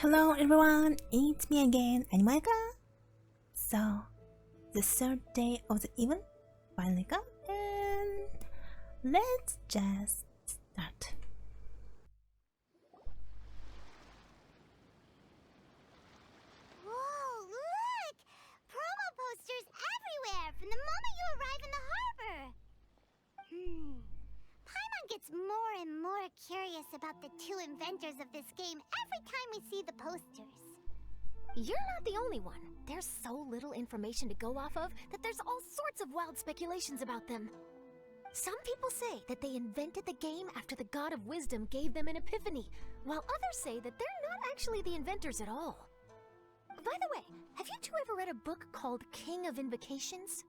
Hello everyone, it's me again, Animaika. So, the third day of the event finally come and let's just start. Whoa, look! Promo posters everywhere from the moment you arrive in the harbor! Paimon gets more and more curious about the two inventors of this game every time we see the posters. You're not the only one. There's so little information to go off of that there's all sorts of wild speculations about them. Some people say that they invented the game after the God of Wisdom gave them an epiphany, while others say that they're not actually the inventors at all. By the way, have you two ever read a book called King of Invocations?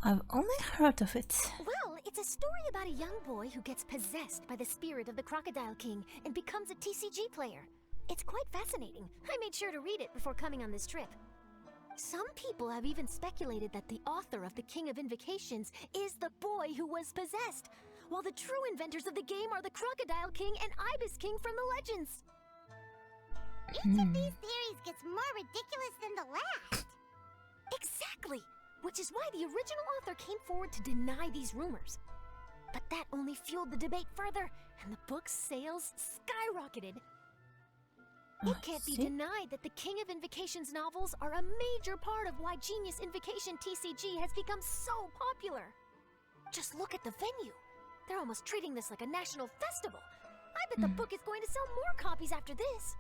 I've only heard of it. Well, it's a story about a young boy who gets possessed by the spirit of the Crocodile King and becomes a TCG player. It's quite fascinating. I made sure to read it before coming on this trip. Some people have even speculated that the author of the King of Invocations is the boy who was possessed, while the true inventors of the game are the Crocodile King and Ibis King from the legends. Each of these theories gets more ridiculous than the last. Exactly! Which is why the original author came forward to deny these rumors. But that only fueled the debate further, and the book's sales skyrocketed. It can't be denied that the King of Invocations novels are a major part of why Genius Invocation TCG has become so popular. Just look at the venue. They're almost treating this like a national festival. I bet the book is going to sell more copies after this.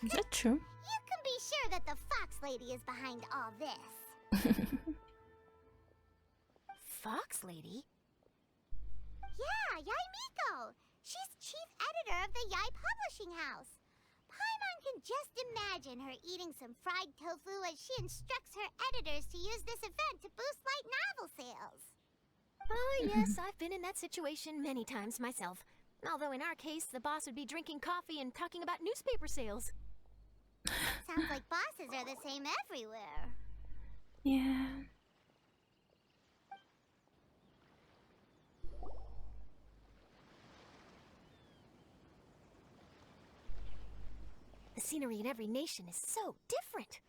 Is that true? You can be sure that the Fox Lady is behind all this. Fox Lady? Yeah, Yai Miko. She's chief editor of the Yai Publishing House. Paimon can just imagine her eating some fried tofu as she instructs her editors to use this event to boost light novel sales. Oh yes, I've been in that situation many times myself. Although in our case, the boss would be drinking coffee and talking about newspaper sales. Sounds like bosses are the same everywhere. Yeah. The scenery in every nation is so different.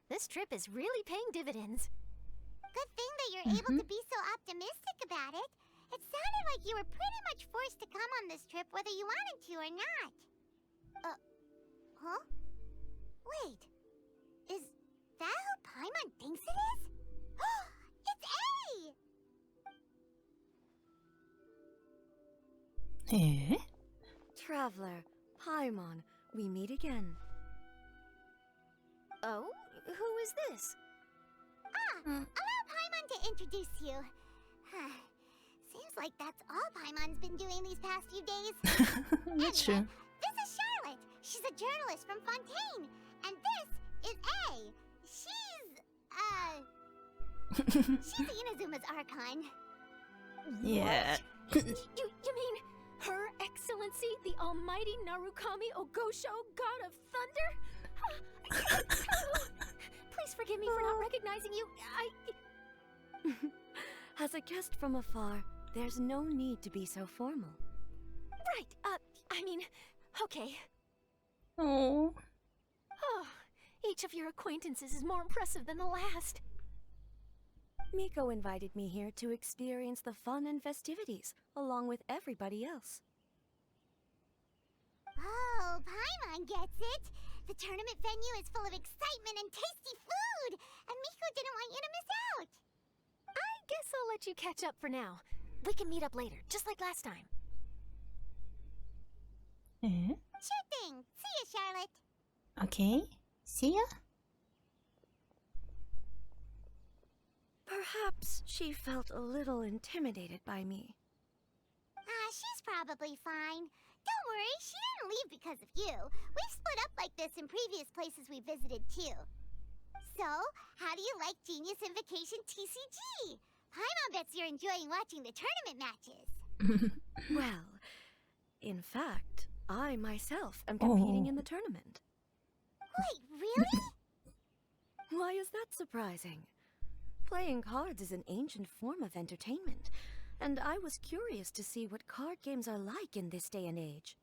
This trip is really paying dividends. Good thing that you're able to be so optimistic about it. It sounded like you were pretty much forced to come on this trip whether you wanted to or not. Huh? Wait. Is that who Paimon thinks it is? It's A! Eh? Traveler, Paimon, we meet again. Oh? Who is this? Allow Paimon to introduce you. Seems like that's all Paimon's been doing these past few days. That's true. This is Charlotte. She's a journalist from Fontaine. And this is A. She's Inazuma's Archon. Yeah. You mean Her Excellency, the Almighty Narukami Ogosho, God of Thunder? Please forgive me for not recognizing you. As a guest from afar, there's no need to be so formal. Right, okay. Oh. Oh, each of your acquaintances is more impressive than the last. Miko invited me here to experience the fun and festivities, along with everybody else. Oh, Paimon gets it. The tournament venue is full of excitement and tasty food, and Miko didn't want you to miss out. I guess I'll let you catch up for now. We can meet up later, just like last time. Eh? Sure thing. See ya, Charlotte. Okay. See ya. Perhaps she felt a little intimidated by me. She's probably fine. Don't worry, she didn't leave because of you. We've split up like this in previous places we visited too. So, how do you like Genius Invocation TCG? Paimon bets you're enjoying watching the tournament matches. Well, in fact, I myself am competing in the tournament. Wait, really? Why is that surprising? Playing cards is an ancient form of entertainment, and I was curious to see what card games are like in this day and age.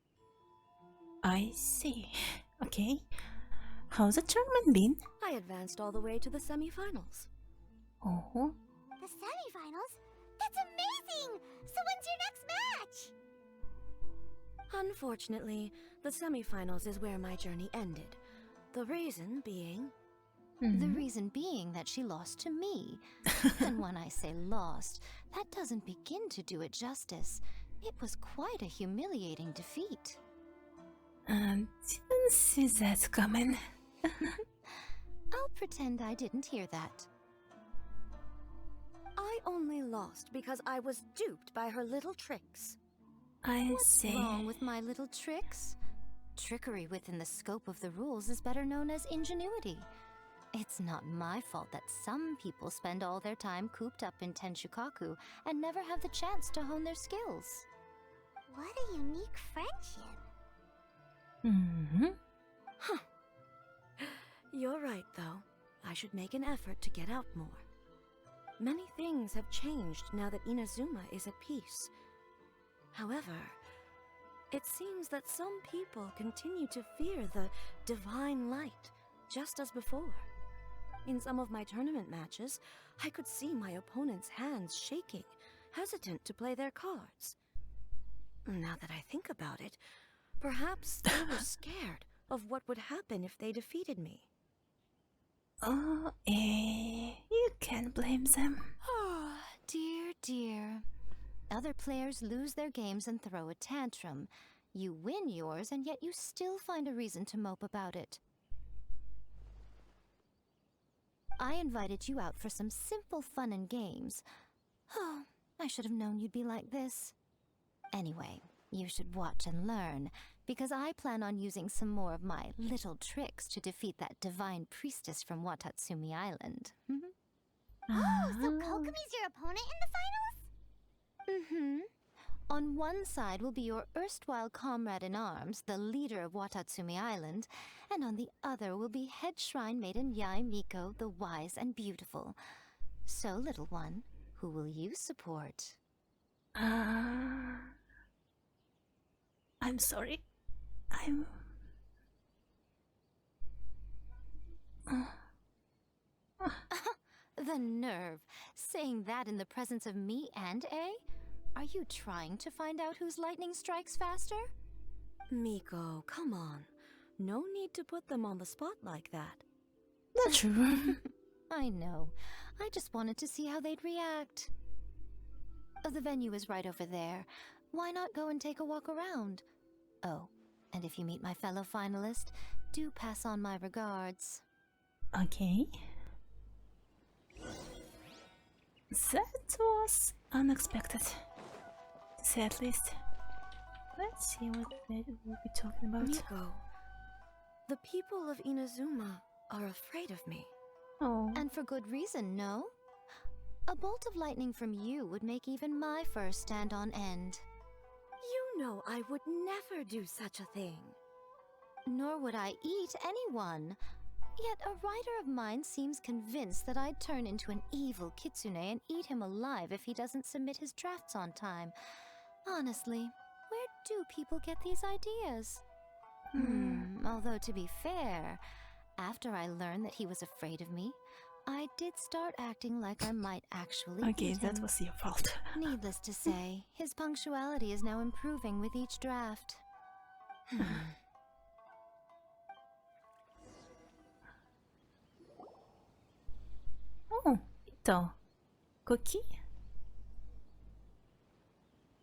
I see. Okay. How's the tournament been? I advanced all the way to the semifinals. Oh, The semifinals? That's amazing! So when's your next match? Unfortunately, the semifinals is where my journey ended. The reason being... The reason being that she lost to me. And when I say lost, that doesn't begin to do it justice. It was quite a humiliating defeat. didn't see that coming. I'll pretend I didn't hear that. I only lost because I was duped by her little tricks. I What's see. wrong with my little tricks? Trickery within the scope of the rules is better known as ingenuity. It's not my fault that some people spend all their time cooped up in Tenshukaku and never have the chance to hone their skills. What a unique friendship. You're right, though. I should make an effort to get out more. Many things have changed now that Inazuma is at peace. However, it seems that some people continue to fear the divine light, just as before. In some of my tournament matches, I could see my opponent's hands shaking, hesitant to play their cards. Now that I think about it, perhaps they were scared of what would happen if they defeated me. You can't blame them. Oh, dear, dear. Other players lose their games and throw a tantrum. You win yours, and yet you still find a reason to mope about it. I invited you out for some simple fun and games. Oh, I should have known you'd be like this. Anyway, you should watch and learn, because I plan on using some more of my little tricks to defeat that divine priestess from Watatsumi Island. Oh, so Kokomi's your opponent in the finals? On one side will be your erstwhile comrade in arms, the leader of Watatsumi Island, and on the other will be head shrine maiden Yae Miko, the wise and beautiful. So, little one, who will you support? I'm sorry. The nerve! Saying that in the presence of me and A? Are you trying to find out whose lightning strikes faster? Miko, come on. No need to put them on the spot like that. Not true. I know. I just wanted to see how they'd react. The venue is right over there. Why not go and take a walk around? Oh, and if you meet my fellow finalist, do pass on my regards. Okay. That was unexpected, to say at least. Let's see what we'll be talking about. Miko, the people of Inazuma are afraid of me. Oh, And for good reason, no? A bolt of lightning from you would make even my fur stand on end. You know I would never do such a thing. Nor would I eat anyone. Yet a writer of mine seems convinced that I'd turn into an evil kitsune and eat him alive if he doesn't submit his drafts on time. Honestly, where do people get these ideas? Although to be fair, after I learned that he was afraid of me, I did start acting like I might actually okay, eat that him. was your fault. Needless to say, his punctuality is now improving with each draft. Oh, Ito. Cookie?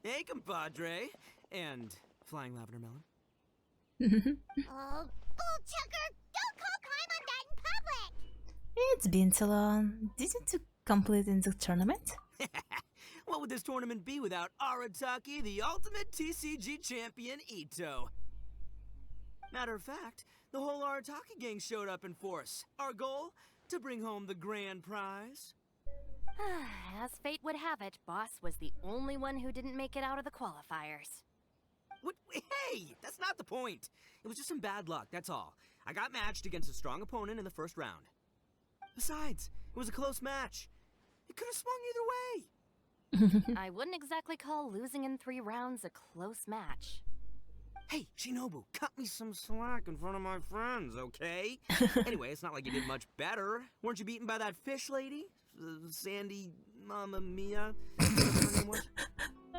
Hey, compadre. And flying lavender melon. Oh, bull chucker! Don't call Climb on that in public! It's been so long. Did you complete in the tournament? What would this tournament be without Arataki, the ultimate TCG champion, Ito? Matter of fact, the whole Arataki gang showed up in force. Our goal? To bring home the grand prize. As fate would have it, Boss was the only one who didn't make it out of the qualifiers. What? Hey, that's not the point. It was just some bad luck, that's all. I got matched against a strong opponent in the first round. Besides, it was a close match. It could have swung either way. I wouldn't exactly call losing in 3 rounds a close match. Hey, Shinobu, cut me some slack in front of my friends, okay? Anyway, it's not like you did much better. Weren't you beaten by that fish lady? Sandy Mamma Mia? Whatever her name was?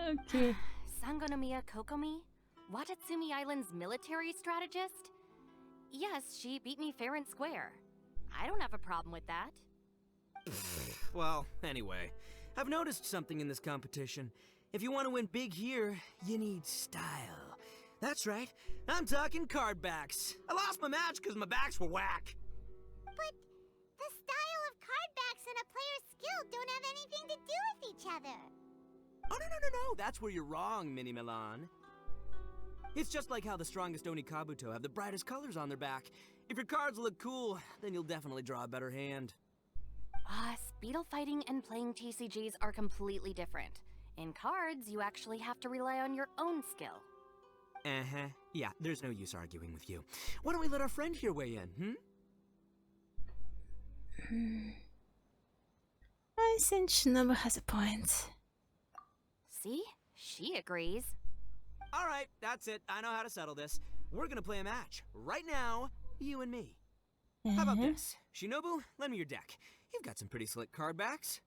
Okay. Sangonomiya Kokomi? Watatsumi Island's military strategist? Yes, she beat me fair and square. I don't have a problem with that. Well, anyway, I've noticed something in this competition. If you want to win big here, you need style. That's right, I'm talking card backs. I lost my match because my backs were whack. But the style of card backs and a player's skill don't have anything to do with each other. Oh, no, that's where you're wrong, Mini Milan. It's just like how the strongest Oni Kabuto have the brightest colors on their back. If your cards look cool, then you'll definitely draw a better hand. Speedle fighting and playing TCGs are completely different. In cards, you actually have to rely on your own skill. Uh-huh. Yeah, there's no use arguing with you. Why don't we let our friend here weigh in, I think Shinobu has a point. See? She agrees. All right, that's it. I know how to settle this. We're gonna play a match. Right now, you and me. How about this? Shinobu, lend me your deck. You've got some pretty slick card backs.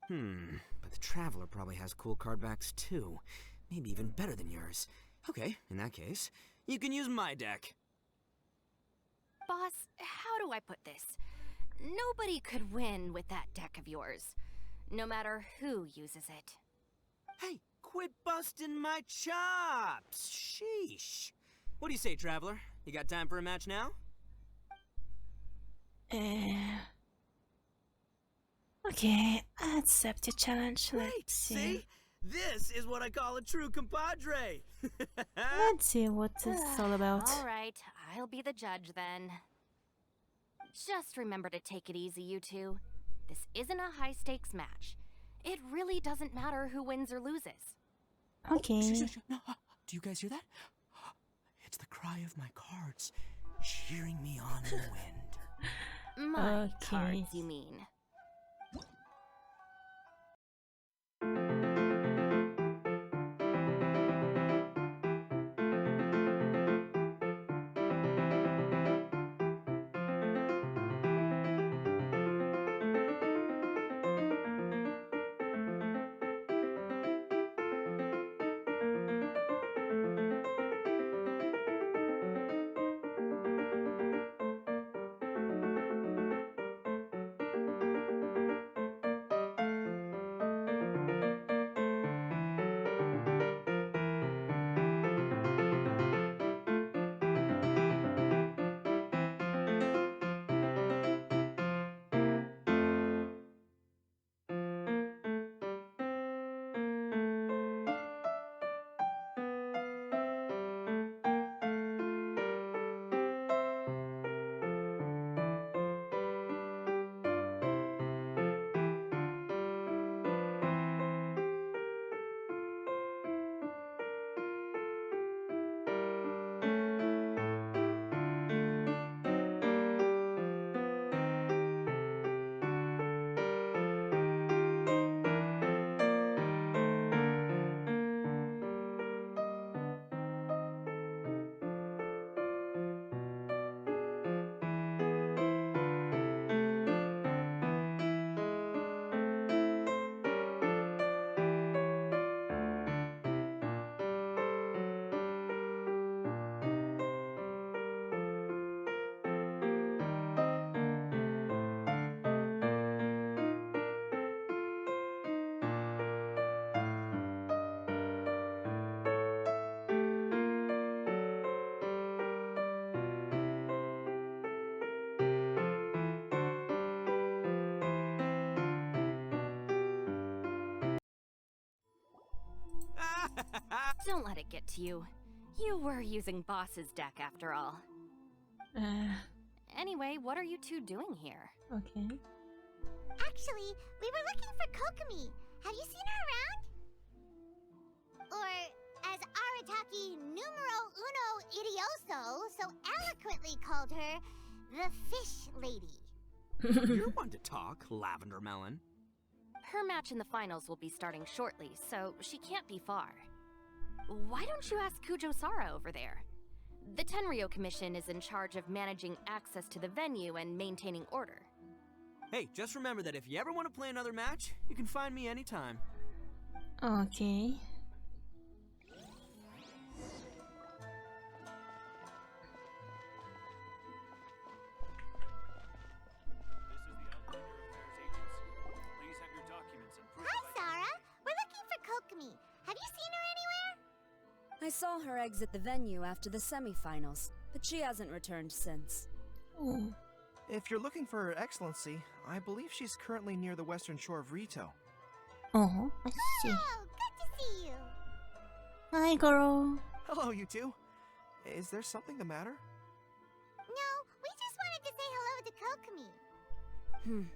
But the Traveler probably has cool card backs too. Maybe even better than yours. Okay, in that case, you can use my deck. Boss, how do I put this? Nobody could win with that deck of yours, no matter who uses it. Hey, quit busting my chops! Sheesh. What do you say, Traveler? You got time for a match now? Okay, I accept the challenge. Great, Let's see. see? This is what I call a true compadre! Let's see what this is all about. All right, I'll be the judge then. Just remember to take it easy, you two. This isn't a high-stakes match. It really doesn't matter who wins or loses. Okay. No, do you guys hear that? It's the cry of my cards, cheering me on in the wind. My Okay. cards, you mean. Don't let it get to you. You were using Boss's deck after all. Anyway, what are you two doing here? Okay. Actually, we were looking for Kokomi. Have you seen her around? Or, as Arataki numero uno idioso so eloquently called her, the Fish Lady. You're one to talk, Lavender Melon. Her match in the finals will be starting shortly, so she can't be far. Why don't you ask Kujo-Sara over there? The Tenryo Commission is in charge of managing access to the venue and maintaining order. Hey, just remember that if you ever want to play another match, you can find me anytime. Okay. Hi, Sarah. We're looking for Kokomi. Have you seen her anywhere? I saw her exit the venue after the semifinals, but she hasn't returned since. Oh. If you're looking for Her Excellency, I believe she's currently near the western shore of Rito. Oh, I see. Oh, good to see you. Hi, girl. Hello, you two. Is there something the matter? No, we just wanted to say hello to Kokomi.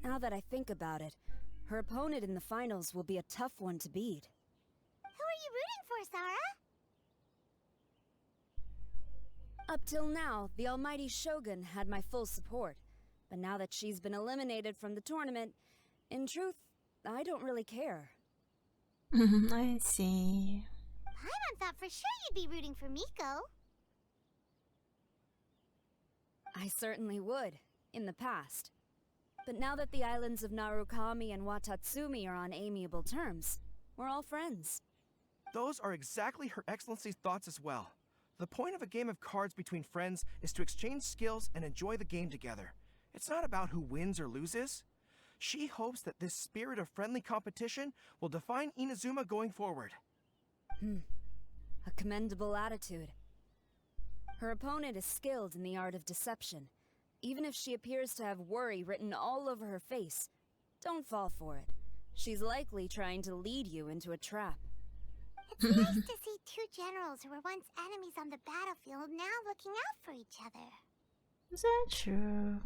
Now that I think about it, her opponent in the finals will be a tough one to beat. Who are you rooting for, Sarah? Up till now, the almighty Shogun had my full support. But now that she's been eliminated from the tournament, in truth, I don't really care. I see. Paimon thought for sure you'd be rooting for Miko. I certainly would, in the past. But now that the islands of Narukami and Watatsumi are on amiable terms, we're all friends. Those are exactly Her Excellency's thoughts as well. The point of a game of cards between friends is to exchange skills and enjoy the game together. It's not about who wins or loses. She hopes that this spirit of friendly competition will define Inazuma going forward. A commendable attitude. Her opponent is skilled in the art of deception. Even if she appears to have worry written all over her face, don't fall for it. She's likely trying to lead you into a trap. It's nice to see two generals who were once enemies on the battlefield now looking out for each other. Is that true?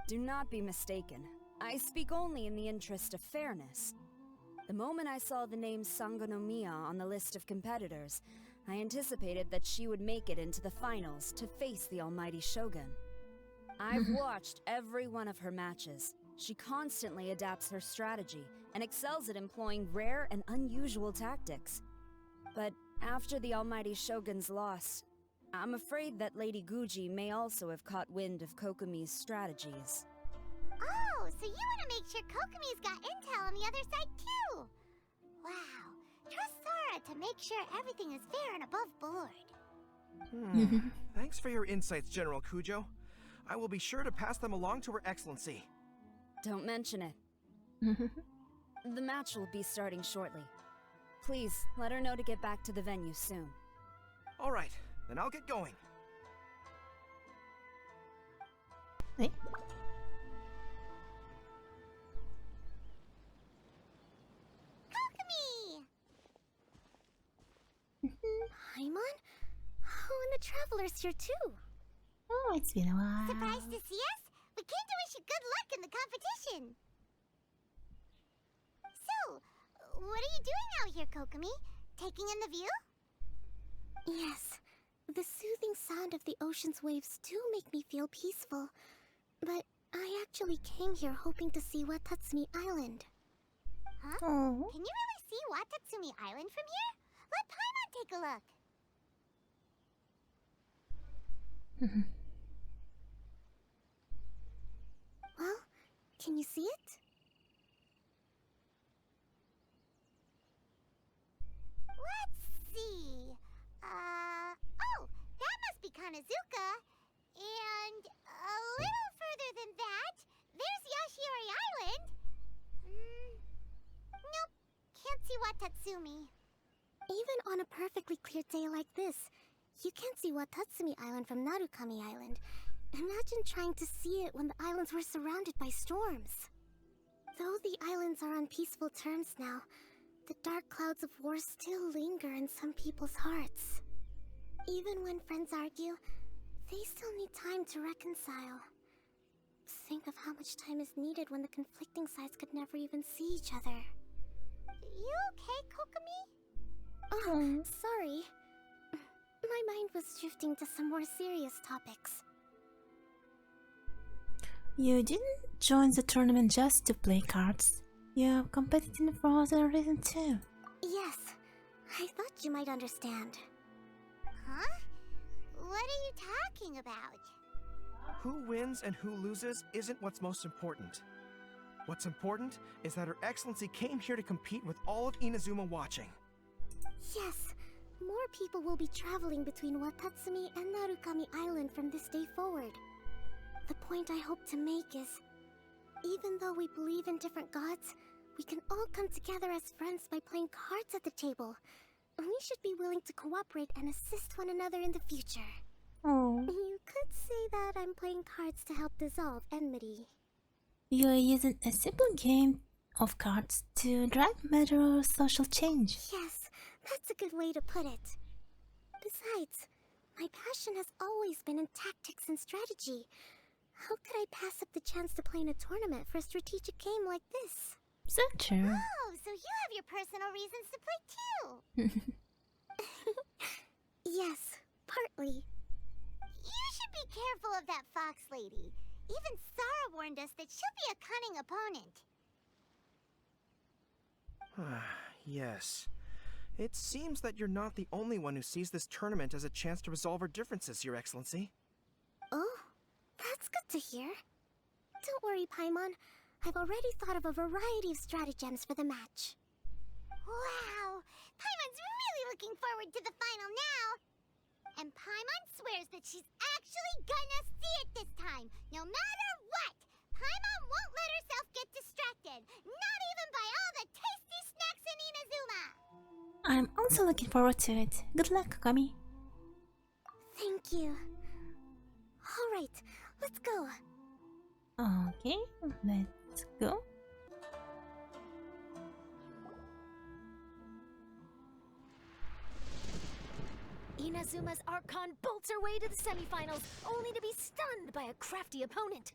Do not be mistaken. I speak only in the interest of fairness. The moment I saw the name Sangonomiya on the list of competitors, I anticipated that she would make it into the finals to face the almighty Shogun. I've watched every one of her matches. She constantly adapts her strategy and excels at employing rare and unusual tactics. But after the almighty Shogun's loss, I'm afraid that Lady Guji may also have caught wind of Kokomi's strategies. Oh, so you want to make sure Kokomi's got intel on the other side too? Wow. Trust Sora to make sure everything is fair and above board. Thanks for your insights, General Kujo. I will be sure to pass them along to Her Excellency. Don't mention it. The match will be starting shortly. Please, let her know to get back to the venue soon. All right, then I'll get going. Hey. Kokomi! Paimon? Oh, and the Traveler's here too. Oh, it's been a while. Surprised to see us? We came to wish you good luck in the competition. So, what are you doing out here, Kokomi? Taking in the view? Yes. The soothing sound of the ocean's waves do make me feel peaceful. But I actually came here hoping to see Watatsumi Island. Huh? Oh. Can you really see Watatsumi Island from here? Let Paimon take a look. Well, can you see it? Let's see. Oh, that must be Kanazuka. And a little further than that, there's Yashiori Island. Nope, can't see Watatsumi. Even on a perfectly clear day like this, you can't see Watatsumi Island from Narukami Island. Imagine trying to see it when the islands were surrounded by storms. Though the islands are on peaceful terms now, the dark clouds of war still linger in some people's hearts. Even when friends argue, they still need time to reconcile. Think of how much time is needed when the conflicting sides could never even see each other. You okay, Kokomi? Oh, sorry. My mind was drifting to some more serious topics. You didn't join the tournament just to play cards. You competed for other reason too. Yes, I thought you might understand. Huh? What are you talking about? Who wins and who loses isn't what's most important. What's important is that Her Excellency came here to compete with all of Inazuma watching. Yes, more people will be traveling between Watatsumi and Narukami Island from this day forward. The point I hope to make is, even though we believe in different gods, we can all come together as friends by playing cards at the table. We should be willing to cooperate and assist one another in the future. Oh, You could say that I'm playing cards to help dissolve enmity. you are using a simple game of cards to drive major social change. Yes, that's a good way to put it. Besides, my passion has always been in tactics and strategy. How could I pass up the chance to play in a tournament for a strategic game like this? So true. Oh, so you have your personal reasons to play too. Yes, partly. You should be careful of that fox lady. Even Sarah warned us that she'll be a cunning opponent. Yes. It seems that you're not the only one who sees this tournament as a chance to resolve our differences, Your Excellency. Oh, that's good to hear. Don't worry, Paimon. I've already thought of a variety of stratagems for the match. Wow! Paimon's really looking forward to the final now! And Paimon swears that she's actually gonna see it this time, no matter what! Paimon won't let herself get distracted, not even by all the tasty snacks in Inazuma! I'm also looking forward to it. Good luck, Kami. Thank you. Alright, let's go. Okay, let's go. Inazuma's Archon bolts her way to the semifinals, only to be stunned by a crafty opponent.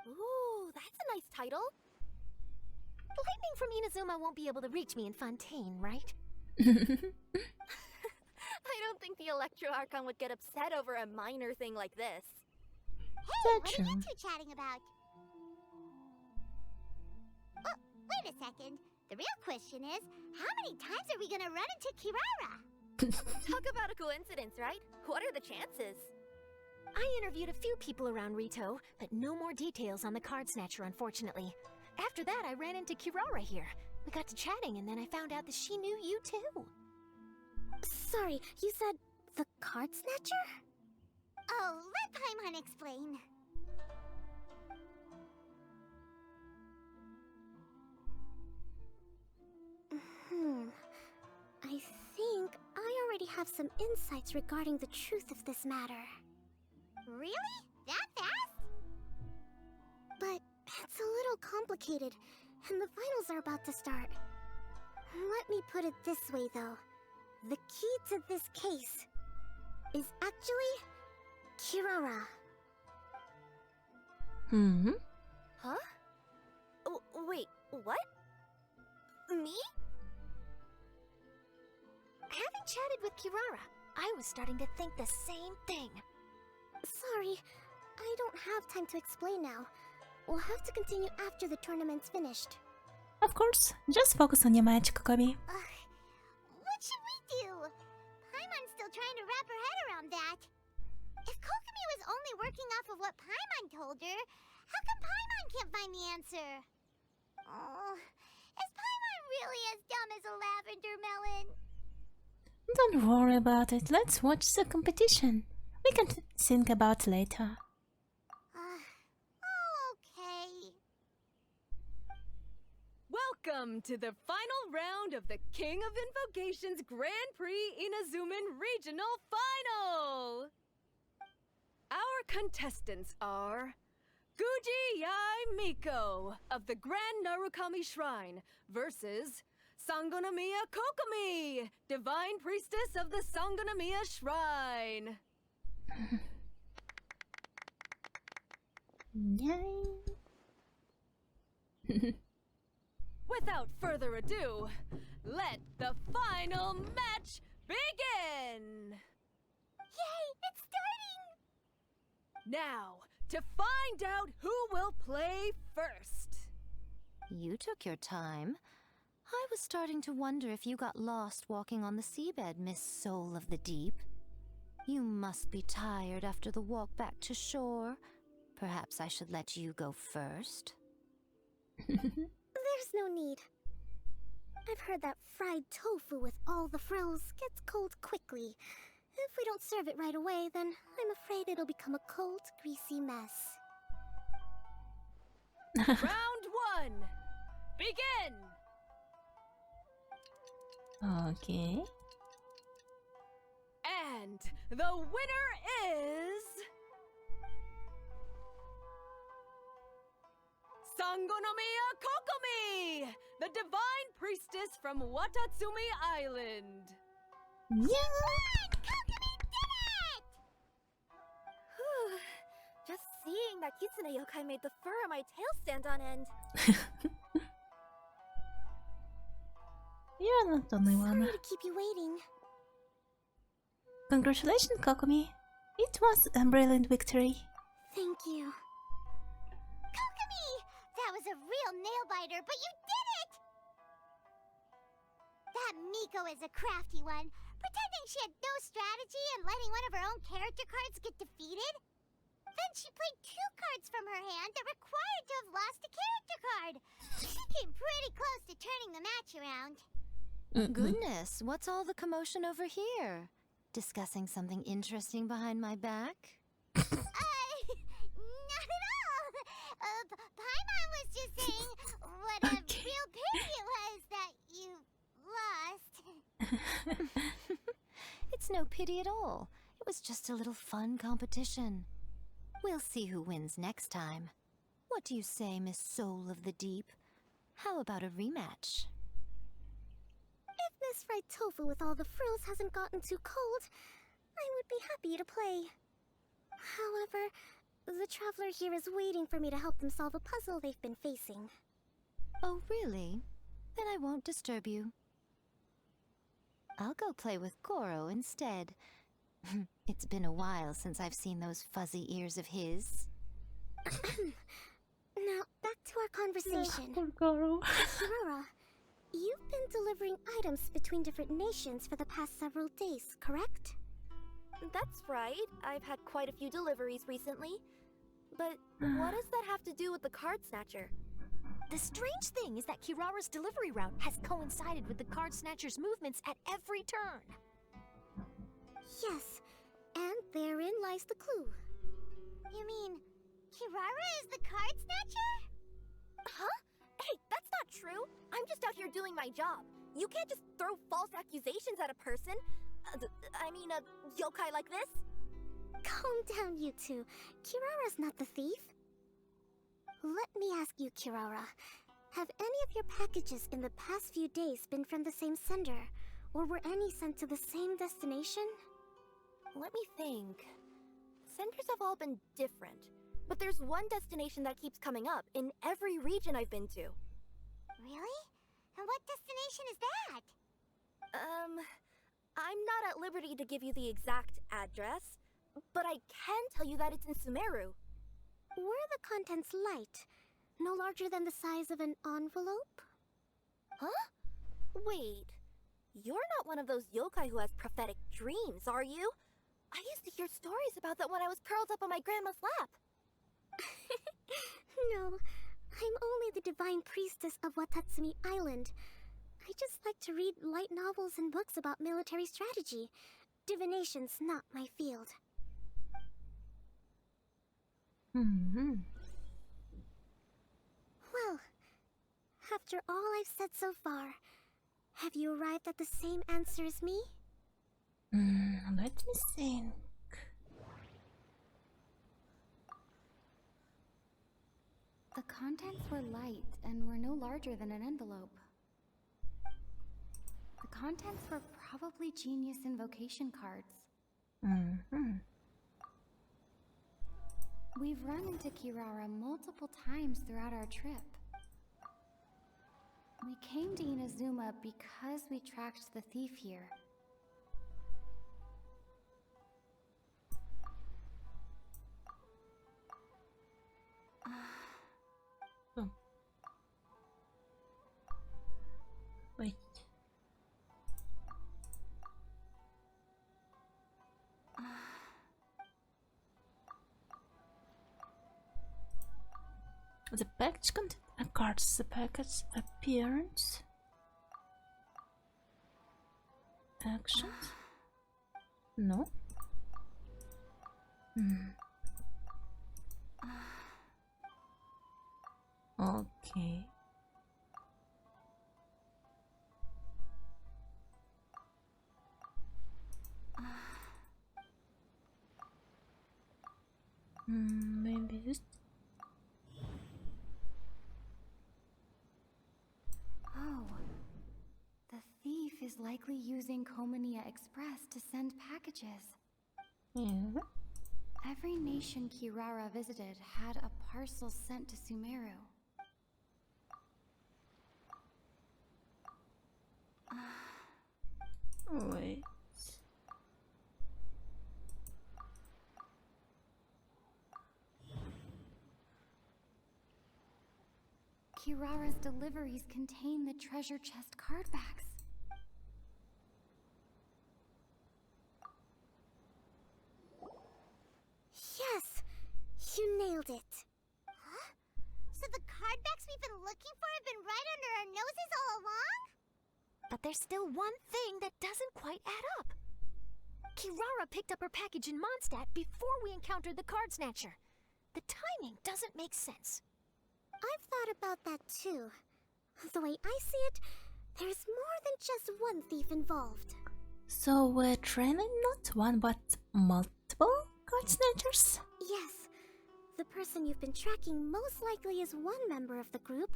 Ooh, that's a nice title. Lightning from Inazuma won't be able to reach me in Fontaine, right? I don't think the Electro Archon would get upset over a minor thing like this. Hey, what true. are you two chatting about? Oh, wait a second. The real question is, how many times are we gonna run into Kirara? Talk about a coincidence, right? What are the chances? I interviewed a few people around Rito, but no more details on the card snatcher, unfortunately. After that, I ran into Kirara here. We got to chatting, and then I found out that she knew you too. Sorry, you said the card snatcher? Oh, let Paimon explain. I think I already have some insights regarding the truth of this matter. Really? That fast? But it's a little complicated, and the finals are about to start. Let me put it this way, though. The key to this case is actually Kirara. Hmm. Huh? Wait, what? Me? Having chatted with Kirara, I was starting to think the same thing. Sorry, I don't have time to explain now. We'll have to continue after the tournament's finished. Of course, just focus on your match, Kokomi. What should we do? Paimon's still trying to wrap her head around that. If Kokomi was only working off of what Paimon told her, how come Paimon can't find the answer? Oh, is Paimon really as dumb as a lavender melon? Don't worry about it. Let's watch the competition. We can think about later. Okay. Welcome to the final round of the King of Invocations Grand Prix Inazuman Regional Final! Our contestants are Guji Yai Miko of the Grand Narukami Shrine versus Sangonomiya Kokomi, Divine Priestess of the Sangonomiya Shrine. Yay. Without further ado, let the final match begin! Yay, it's starting! Now, to find out who will play first. You took your time. I was starting to wonder if you got lost walking on the seabed, Miss Soul of the Deep. You must be tired after the walk back to shore. Perhaps I should let you go first. There's no need. I've heard that fried tofu with all the frills gets cold quickly. If we don't serve it right away, then I'm afraid it'll become a cold, greasy mess. Round 1! Begin! Okay. And the winner is... Sangonomiya Kokomi, the divine priestess from Watatsumi Island. Yeah! Kokomi did it! Just seeing that Kitsune yokai made the fur on my tail stand on end. You're not the only one. Sorry to keep you waiting. Congratulations, Kokomi. It was a brilliant victory. Thank you. Kokomi! That was a real nail-biter, but you did it! That Miko is a crafty one, pretending she had no strategy and letting one of her own character cards get defeated. Then she played 2 cards from her hand that required to have lost a character card. She came pretty close to turning the match around. Goodness, what's all the commotion over here? Discussing something interesting behind my back? Not at all! Paimon was just saying what a real pity it was that you lost. It's no pity at all. It was just a little fun competition. We'll see who wins next time. What do you say, Miss Soul of the Deep? How about a rematch? If Miss Fried Tofu with all the frills hasn't gotten too cold, I would be happy to play. However, the traveler here is waiting for me to help them solve a puzzle they've been facing. Oh, really? Then I won't disturb you. I'll go play with Goro instead. It's been a while since I've seen those fuzzy ears of his. Now, back to our conversation. Goro. Kirara, you've been delivering items between different nations for the past several days, correct? That's right. I've had quite a few deliveries recently. But what does that have to do with the card snatcher? The strange thing is that Kirara's delivery route has coincided with the card snatcher's movements at every turn. Yes, and therein lies the clue. You mean, Kirara is the card snatcher? Huh? Hey, that's not true. I'm just out here doing my job. You can't just throw false accusations at a person. A yokai like this. Calm down, you two. Kirara's not the thief. Let me ask you, Kirara. Have any of your packages in the past few days been from the same sender? Or were any sent to the same destination? Let me think. Senders have all been different. But there's one destination that keeps coming up in every region I've been to. Really? And what destination is that? I'm not at liberty to give you the exact address, but I can tell you that it's in Sumeru. Were the contents light? No larger than the size of an envelope? Huh? Wait. You're not one of those yokai who has prophetic dreams, are you? I used to hear stories about that when I was curled up on my grandma's lap. No, I'm only the divine priestess of Watatsumi Island. I just like to read light novels and books about military strategy. Divination's not my field. Well, after all I've said so far, have you arrived at the same answer as me? Let me think. The contents were light and were no larger than an envelope. The contents were probably genius invocation cards. We've run into Kirara multiple times throughout our trip. We came to Inazuma because we tracked the thief here. The package contains a card. The package appearance. Actions. No. Okay. Maybe this. Oh. The thief is likely using Komania Express to send packages. Yeah. Every nation Kirara visited had a parcel sent to Sumeru. Wait. Kirara's deliveries contain the treasure chest card backs. Yes! You nailed it. Huh? So the card backs we've been looking for have been right under our noses all along? But there's still one thing that doesn't quite add up. Kirara picked up her package in Mondstadt before we encountered the card snatcher. The timing doesn't make sense. I've thought about that too. The way I see it, there's more than just one thief involved. So we're training not one but multiple card snatchers? Yes. The person you've been tracking most likely is one member of the group.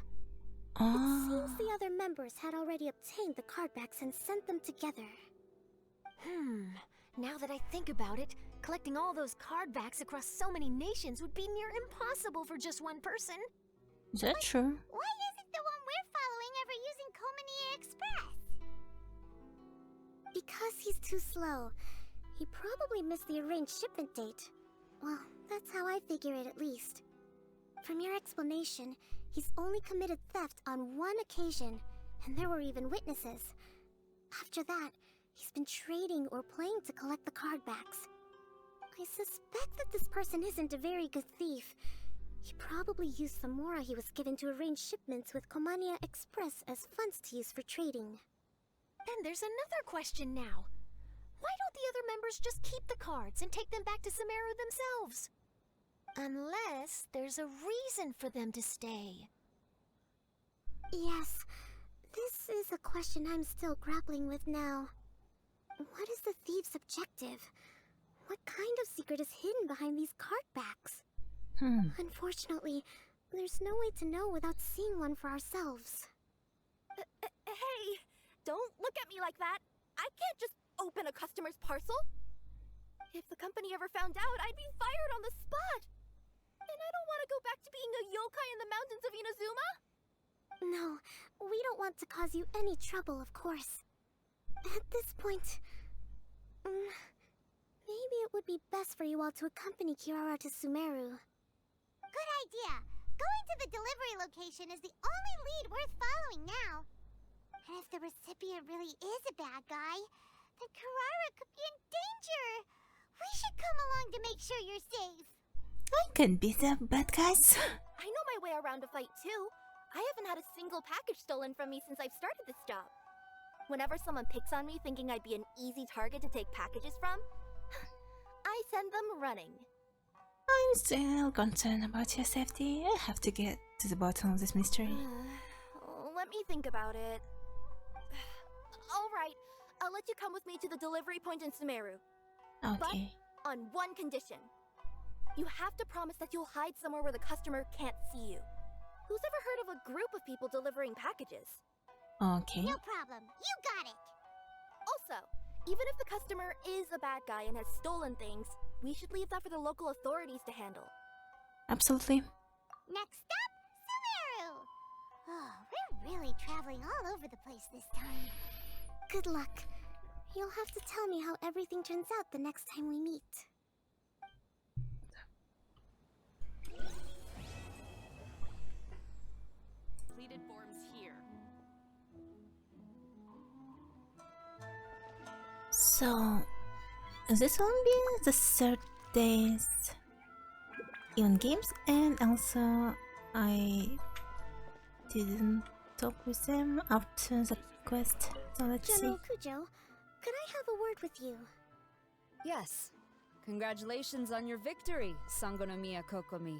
It seems the other members had already obtained the card backs and sent them together. Now that I think about it, collecting all those card backs across so many nations would be near impossible for just one person. Is that true? Why isn't the one we're following ever using Komania Express? Because he's too slow. He probably missed the arranged shipment date. Well, that's how I figure it at least. From your explanation, he's only committed theft on one occasion, and there were even witnesses. After that, he's been trading or playing to collect the card backs. I suspect that this person isn't a very good thief. He probably used the mora he was given to arrange shipments with Komania Express as funds to use for trading. Then there's another question now. Why don't the other members just keep the cards and take them back to Sumeru themselves? Unless there's a reason for them to stay. Yes, this is a question I'm still grappling with now. What is the thief's objective? What kind of secret is hidden behind these card backs? Unfortunately, there's no way to know without seeing one for ourselves. Hey, don't look at me like that. I can't just open a customer's parcel. If the company ever found out, I'd be fired on the spot. And I don't want to go back to being a yokai in the mountains of Inazuma. No, we don't want to cause you any trouble, of course. At this point, maybe it would be best for you all to accompany Kirara to Sumeru. Good idea! Going to the delivery location is the only lead worth following now. And if the recipient really is a bad guy, then Kirara could be in danger. We should come along to make sure you're safe. I can be the bad guys. I know my way around a fight too. I haven't had a single package stolen from me since I've started this job. Whenever someone picks on me thinking I'd be an easy target to take packages from, I send them running. I'm still concerned about your safety. I have to get to the bottom of this mystery. Let me think about it. Alright, I'll let you come with me to the delivery point in Sumeru. Okay. But on one condition. You have to promise that you'll hide somewhere where the customer can't see you. Who's ever heard of a group of people delivering packages? Okay. No problem. You got it. Also, even if the customer is a bad guy and has stolen things, we should leave that for the local authorities to handle. Absolutely. Next up, Sumeru! Oh, we're really traveling all over the place this time. Good luck. You'll have to tell me how everything turns out the next time we meet. Completed forms here. So, this will be the third day's event games, and also I didn't talk with them after the quest, so let's see. General Kujo, could I have a word with you? Yes. Congratulations on your victory, Sangonomiya Kokomi.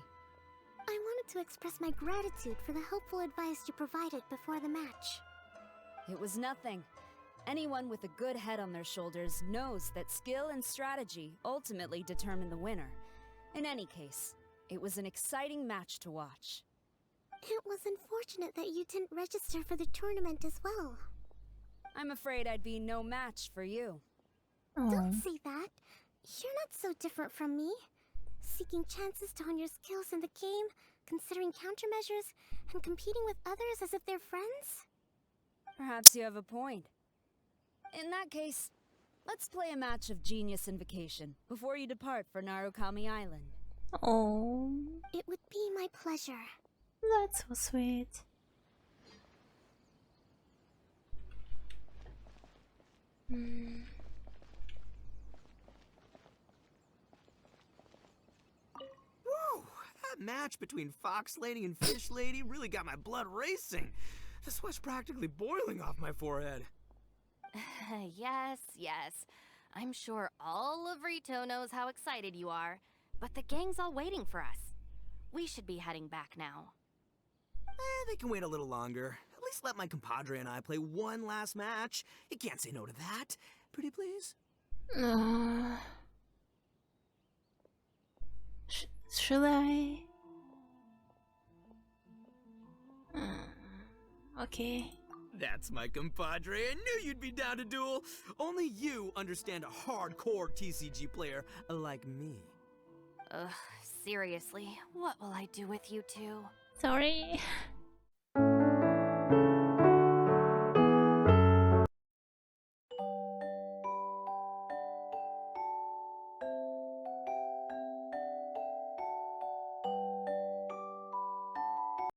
I wanted to express my gratitude for the helpful advice you provided before the match. It was nothing. Anyone with a good head on their shoulders knows that skill and strategy ultimately determine the winner. In any case, it was an exciting match to watch. It was unfortunate that you didn't register for the tournament as well. I'm afraid I'd be no match for you. Oh, Don't say that. You're not so different from me. Seeking chances to hone your skills in the game, considering countermeasures, and competing with others as if they're friends? Perhaps you have a point. In that case, let's play a match of Genius Invocation before you depart for Narukami Island. oh, It would be my pleasure. that's so sweet. Woo! That match between Fox Lady and Fish Lady really got my blood racing. The sweat's practically boiling off my forehead. Yes, yes. I'm sure all of Rito knows how excited you are, but the gang's all waiting for us. We should be heading back now. They can wait a little longer. At least let my compadre and I play one last match. You can't say no to that. Pretty please? Should I? Okay. That's my compadre. I knew you'd be down to duel. Only you understand a hardcore TCG player like me. Ugh, seriously, what will I do with you two? Sorry.